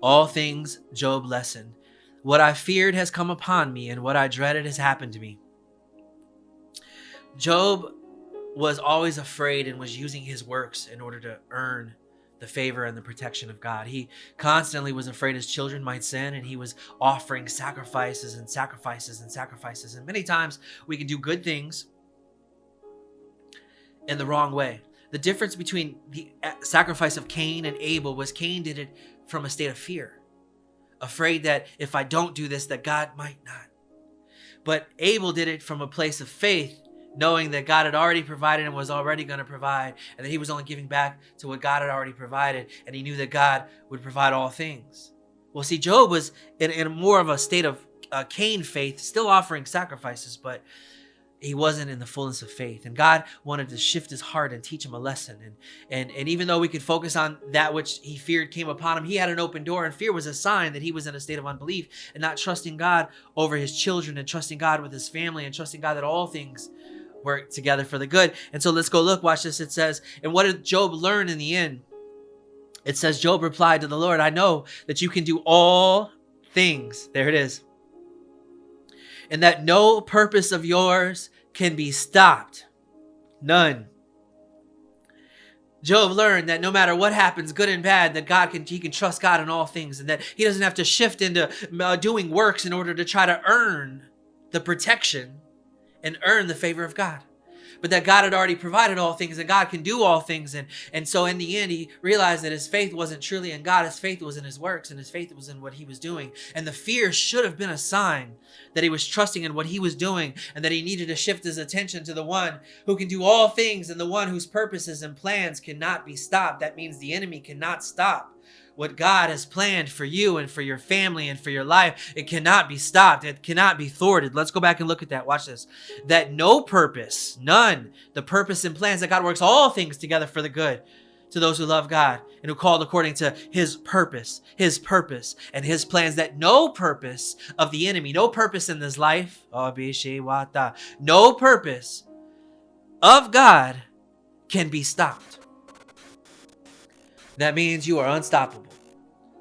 All things, Job lesson. What I feared has come upon me, and what I dreaded has happened to me. Job was always afraid and was using his works in order to earn the favor and the protection of God. He constantly was afraid his children might sin, and he was offering sacrifices and sacrifices and sacrifices. And many times we can do good things in the wrong way. The difference between the sacrifice of Cain and Abel was Cain did it from a state of fear, afraid that if I don't do this, that God might not. But Abel did it from a place of faith, knowing that God had already provided and was already going to provide, and that he was only giving back to what God had already provided, and he knew that God would provide all things. Well, see, Job was in more of a state of Cain faith, still offering sacrifices, but he wasn't in the fullness of faith. And God wanted to shift his heart and teach him a lesson. And even though we could focus on that which he feared came upon him, he had an open door, and fear was a sign that he was in a state of unbelief and not trusting God over his children, and trusting God with his family, and trusting God that all things work together for the good. And so let's go look, watch this. It says, and what did Job learn in the end? It says, Job replied to the Lord, I know that you can do all things. There it is. And that no purpose of yours can be stopped. None. Job learned that no matter what happens, good and bad, that he can trust God in all things, and that he doesn't have to shift into doing works in order to try to earn the protection and earn the favor of God. But that God had already provided all things, and God can do all things. And so in the end, he realized that his faith wasn't truly in God. His faith was in his works, and his faith was in what he was doing. And the fear should have been a sign that he was trusting in what he was doing, and that he needed to shift his attention to the one who can do all things, and the one whose purposes and plans cannot be stopped. That means the enemy cannot stop what God has planned for you and for your family and for your life. It cannot be stopped. It cannot be thwarted. Let's go back and look at that. Watch this. That no purpose, none, the purpose and plans that God works all things together for the good to those who love God and who called according to his purpose, and his plans. That no purpose of the enemy, no purpose in this life, no purpose of God can be stopped. That means you are unstoppable.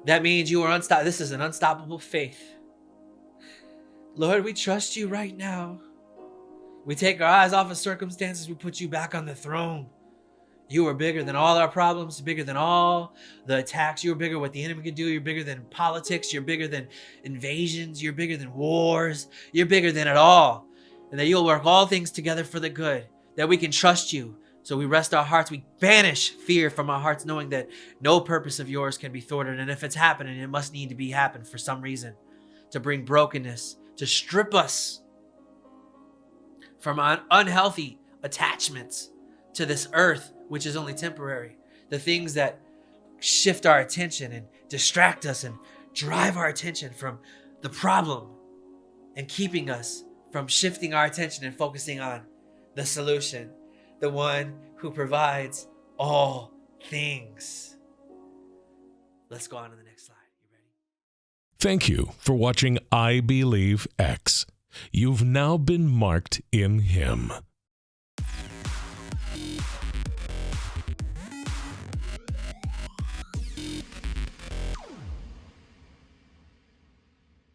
That means you are unstoppable. This is an unstoppable faith. Lord, we trust you right now. We take our eyes off of circumstances. We put you back on the throne. You are bigger than all our problems, bigger than all the attacks. You're bigger what the enemy can do. You're bigger than politics. You're bigger than invasions. You're bigger than wars. You're bigger than it all. And that you'll work all things together for the good. That we can trust you. So we rest our hearts. We banish fear from our hearts, knowing that no purpose of yours can be thwarted. And if it's happening, it must need to be happened for some reason, to bring brokenness, to strip us from unhealthy attachments to this earth, which is only temporary. The things that shift our attention and distract us and drive our attention from the problem, and keeping us from shifting our attention and focusing on the solution. The one who provides all things. Let's go on to the next slide. You ready? Thank you for watching I Believe X. You've now been marked in Him.